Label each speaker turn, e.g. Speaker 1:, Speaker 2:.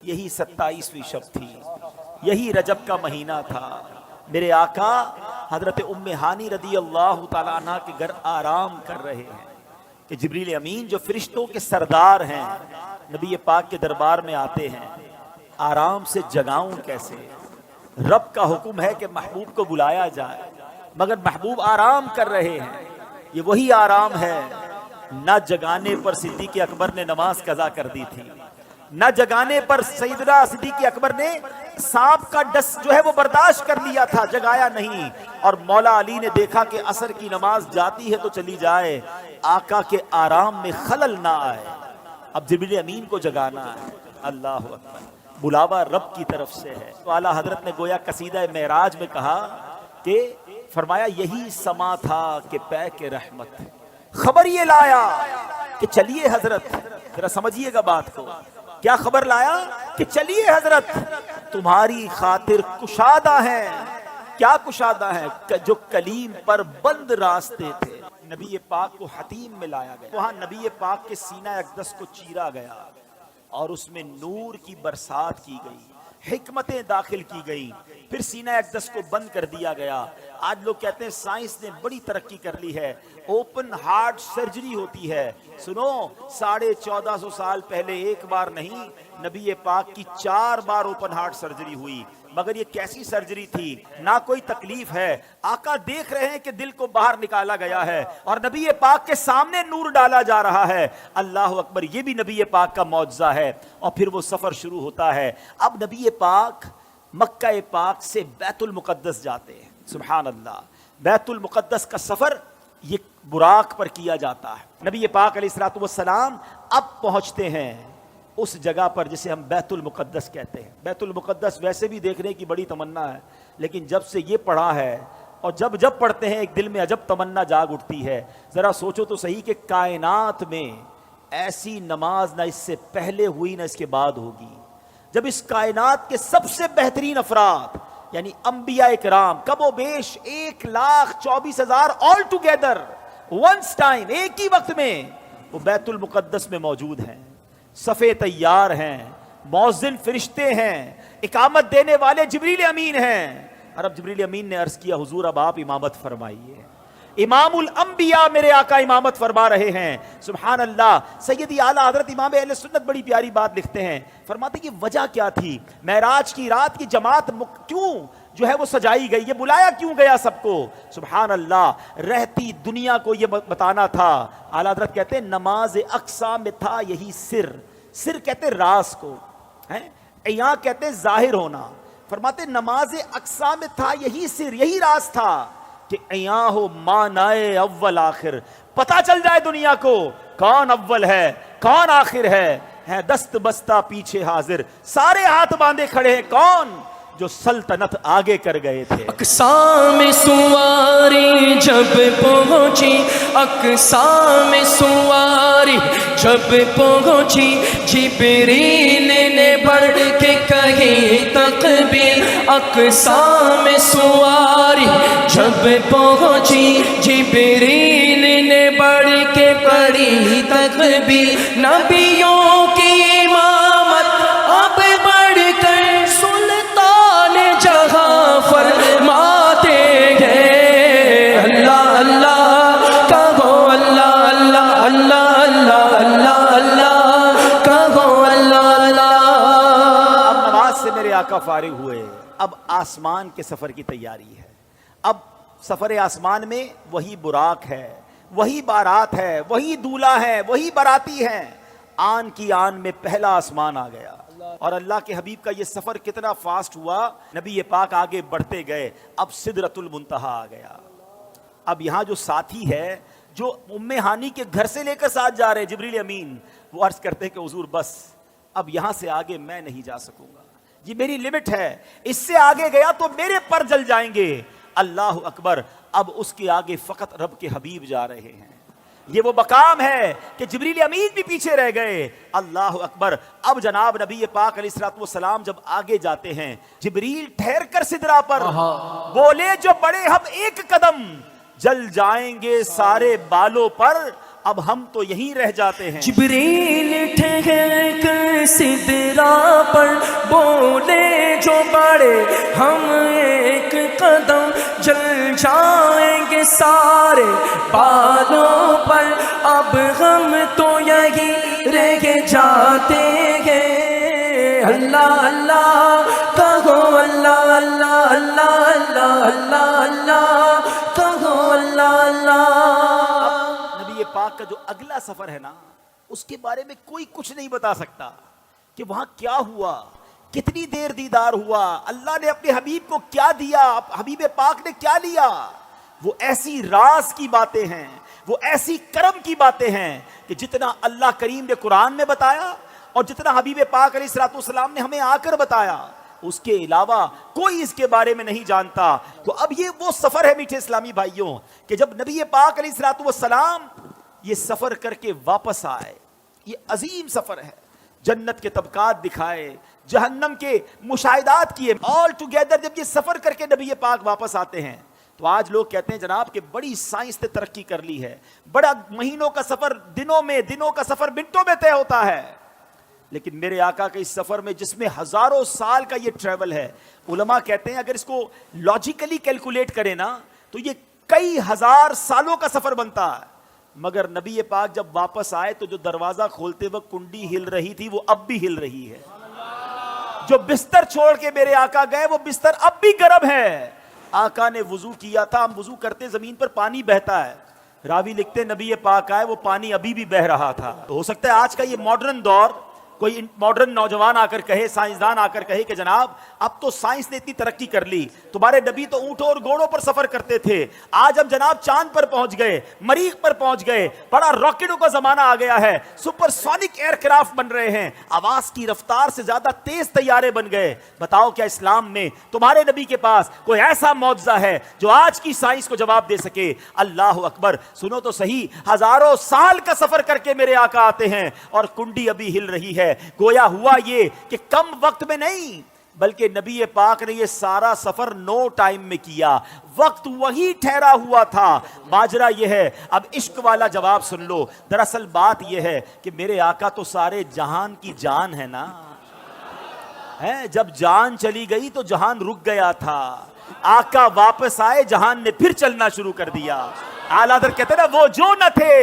Speaker 1: یہی 27ویں شب تھی، یہی رجب کا مہینہ تھا۔ میرے آقا حضرت ام ہانی رضی اللہ تعالیٰ عنہ کے گھر آرام کر رہے ہیں کہ جبریل امین جو فرشتوں کے سردار ہیں نبی پاک کے دربار میں آتے ہیں۔ آرام سے جگاؤں کیسے؟ رب کا حکم ہے کہ محبوب کو بلایا جائے، مگر محبوب آرام کر رہے ہیں۔ یہ وہی آرام ہے، نہ جگانے پر صدیق اکبر نے نماز قضا کر دی تھی، نہ جگانے پر سیدنا صدیق اکبر نے سانپ کا ڈس جو ہے وہ برداشت کر لیا تھا، جگایا نہیں۔ اور مولا علی نے دیکھا کہ عصر کی نماز جاتی ہے تو چلی جائے، آقا کے آرام میں خلل نہ آئے، اب جبریل امین کو جگانا ہے۔ اللہ اکبر، بلاوا رب کی طرف سے ہے۔ تو اعلیٰ حضرت نے گویا قصیدہ معراج میں کہا کہ فرمایا یہی سما تھا کہ پے کے رحمت، خبر یہ لایا کہ چلیے حضرت، ذرا سمجھیے گا بات کو، کیا خبر لایا کہ چلیے حضرت تمہاری خاطر کشادہ ہیں۔ کیا کشادہ ہیں؟ جو کلیم پر بند راستے تھے۔ نبی پاک کو حتیم میں لایا گیا، وہاں نبی پاک کے سینہ اقدس کو چیرا گیا اور اس میں نور کی برسات کی گئی، حکمتیں داخل کی گئی، پھر سینہ اقدس کو بند کر دیا گیا۔ آج لوگ کہتے ہیں سائنس نے بڑی ترقی کر لی ہے، اوپن ہارٹ سرجری ہوتی ہے۔ سنو، 1450 سال پہلے ایک بار نہیں، نبی پاک کی 4 بار اوپن ہارٹ سرجری ہوئی، مگر یہ کیسی سرجری تھی؟ نہ کوئی تکلیف ہے، آقا دیکھ رہے ہیں کہ دل کو باہر نکالا گیا ہے اور نبی پاک کے سامنے نور ڈالا جا رہا ہے۔ اللہ اکبر، یہ بھی نبی پاک کا معجزہ ہے۔ اور پھر وہ سفر شروع ہوتا ہے۔ اب نبی پاک مکہ پاک سے بیت المقدس جاتے ہیں۔ سبحان اللہ، بیت المقدس کا سفر یہ براق پر کیا جاتا ہے۔ نبی پاک علیہ الصلوۃ والسلام اب پہنچتے ہیں اس جگہ پر جسے ہم بیت المقدس کہتے ہیں۔ بیت المقدس ویسے بھی دیکھنے کی بڑی تمنا ہے، لیکن جب سے یہ پڑھا ہے اور جب پڑھتے ہیں ایک دل میں عجب تمنا جاگ اٹھتی ہے۔ ذرا سوچو تو صحیح کہ کائنات میں ایسی نماز نہ اس سے پہلے ہوئی نہ اس کے بعد ہوگی، جب اس کائنات کے سب سے بہترین افراد یعنی انبیاء کرام کم و بیش 1,24,000 آل ٹوگیدر ونس ٹائم، ایک ہی وقت میں وہ بیت المقدس میں موجود ہیں، صفے تیار ہیں، مؤذن فرشتے ہیں، اقامت دینے والے جبریل امین ہیں۔ اور اب جبریل امین نے عرض کیا حضور اب آپ امامت فرمائیے، امام الانبیاء میرے آقا امامت فرما رہے ہیں۔ سبحان اللہ، سیدی اعلیٰ حضرت امام اہل سنت بڑی پیاری بات لکھتے ہیں، فرماتے کہ وجہ کیا تھی؟ معراج کی رات کی جماعت کیوں جو ہے وہ سجائی گئی، یہ بلایا کیوں گیا سب کو؟ سبحان اللہ، رہتی دنیا کو یہ بتانا تھا۔ اعلیٰ حضرت کہتے ہیں نماز اقصا میں تھا یہی سر، سر کہتے راز کو، یہاں کہتے ظاہر ہونا۔ فرماتے نماز اقصا میں تھا یہی سر، یہی راز تھا کہ ایاں ہو مانائے اول آخر، پتہ چل جائے دنیا کو کون اول ہے کون آخر ہے دست بستہ پیچھے حاضر، سارے ہاتھ باندھے کھڑے ہیں، کون؟ جو سلطنت آگے کر گئے تھے۔
Speaker 2: اقصا میں سواری جب پہنچی، اقصا میں سواری جب پہنچی، جبریل نے بڑھ کے کہی تکبیر۔ اقصا میں سواری جب پہنچی، جبریل نے بڑھ کے پڑھی تکبیر۔ نبیوں کی امامت اب بڑھ کر سلطان جہاں فرماتے ہیں، اللہ اللہ کہو، اللہ اللہ اللہ اللہ اللہ اللہ کہو، اللہ اللہ۔
Speaker 1: اب نماز سے میرے آقا فارغ ہوئے، اب آسمان کے سفر کی تیاری ہے۔ اب سفر آسمان میں وہی براق ہے، وہی بارات ہے، وہی دولہا ہے، وہی باراتی ہیں۔ آن کی آن میں پہلا آسمان آ گیا، اور اللہ کے حبیب کا یہ سفر کتنا فاسٹ ہوا، نبی پاک آگے بڑھتے گئے، اب سدرۃ المنتہا آ گیا۔ اب یہاں جو ساتھی ہے جو ام ہانی کے گھر سے لے کر ساتھ جا رہے جبریل امین، وہ عرض کرتے ہیں کہ حضور بس اب یہاں سے آگے میں نہیں جا سکوں گا، یہ میری لمٹ ہے، اس سے آگے گیا تو میرے پر جل جائیں گے۔ اللہ اکبر، اب اس کے آگے فقط رب کے حبیب جا رہے ہیں۔ یہ وہ مقام ہے کہ جبریل امین بھی پیچھے رہ گئے۔ اللہ اکبر، اب جناب نبی پاک علیہ الصلوۃ والسلام جب آگے جاتے ہیں، جبریل ٹھہر کر سدرا پر بولے جو بڑے ہم ایک قدم، جل جائیں گے سارے بالوں پر، اب ہم تو یہیں رہ جاتے ہیں۔
Speaker 2: جبریل ٹھہر کر سدرا پر بولے جو بڑے ہم ایک قدم جل جائیں گے سارے بالوں پر، اب ہم تو یہی رہ جاتے ہیں۔ اللہ اللہ کہو، اللہ اللہ اللہ اللہ اللہ اللہ کہو، اللہ اللہ۔
Speaker 1: نبی پاک کا جو اگلا سفر ہے نا، اس کے بارے میں کوئی کچھ نہیں بتا سکتا کہ وہاں کیا ہوا، کتنی دیر دیدار ہوا، اللہ نے اپنے حبیب کو کیا دیا، حبیب پاک نے کیا لیا۔ وہ ایسی راز کی باتیں ہیں، وہ ایسی کرم کی باتیں ہیں کہ جتنا اللہ کریم نے قرآن میں بتایا اور جتنا حبیب پاک علیہ الصلوۃ والسلام نے ہمیں آ کر بتایا، اس کے علاوہ کوئی اس کے بارے میں نہیں جانتا۔ تو اب یہ وہ سفر ہے میٹھے اسلامی بھائیوں کہ جب نبی پاک علیہ الصلوۃ والسلام یہ سفر کر کے واپس آئے، یہ عظیم سفر ہے، جنت کے طبقات دکھائے، جہنم کے مشاہدات کیے، آل ٹوگیدر جب یہ سفر کر کے نبی پاک واپس آتے ہیں تو آج لوگ کہتے ہیں جناب کہ بڑی سائنس نے ترقی کر لی ہے، بڑا مہینوں کا سفر دنوں میں، دنوں کا سفر منٹوں میں طے ہوتا ہے۔ لیکن میرے آقا کے اس سفر میں جس میں ہزاروں سال کا یہ ٹریول ہے، علماء کہتے ہیں اگر اس کو لاجیکلی کیلکولیٹ کریں نا تو یہ کئی ہزار سالوں کا سفر بنتا ہے۔ مگر نبی پاک جب واپس آئے تو جو دروازہ کھولتے وقت کنڈی ہل رہی تھی وہ اب بھی ہل رہی ہے، جو بستر چھوڑ کے میرے آقا گئے وہ بستر اب بھی گرم ہے۔ آقا نے وضو کیا تھا، ہم وضو کرتے زمین پر پانی بہتا ہے، راوی لکھتے نبی پاک آئے وہ پانی ابھی بھی بہ رہا تھا۔ تو ہو سکتا ہے آج کا یہ ماڈرن دور کوئی ماڈرن نوجوان آ کر کہے، سائنسدان آ کر کہے کہ جناب اب تو سائنس نے اتنی ترقی کر لی، تمہارے نبی تو اونٹوں اور گھوڑوں پر سفر کرتے تھے، آج ہم جناب چاند پر پہنچ گئے، مریخ پر پہنچ گئے، بڑا راکٹوں کا زمانہ آ گیا ہے، سپر سونک ایئر کرافٹ بن رہے ہیں، آواز کی رفتار سے زیادہ تیز طیارے بن گئے۔ بتاؤ کیا اسلام میں تمہارے نبی کے پاس کوئی ایسا معجزہ ہے جو آج کی سائنس کو جواب دے سکے؟ اللہ اکبر۔ سنو تو صحیح، ہزاروں سال کا سفر کر کے میرے آقا آتے ہیں اور کنڈی ابھی ہل رہی ہے۔ گویا ہوا یہ کہ کم وقت میں نہیں بلکہ نبی پاک نے یہ سارا سفر نو ٹائم میں کیا، وقت وہی ٹھہرا ہوا تھا۔ ماجرا یہ ہے، اب عشق والا جواب سن لو، دراصل بات یہ ہے کہ میرے آقا تو سارے جہان کی جان ہے نا، جب جان چلی گئی تو جہان رک گیا تھا، آقا واپس آئے جہان نے پھر چلنا شروع کر دیا۔ اعلیٰ حضرت کہتے ہیں نا وہ جو نہ تھے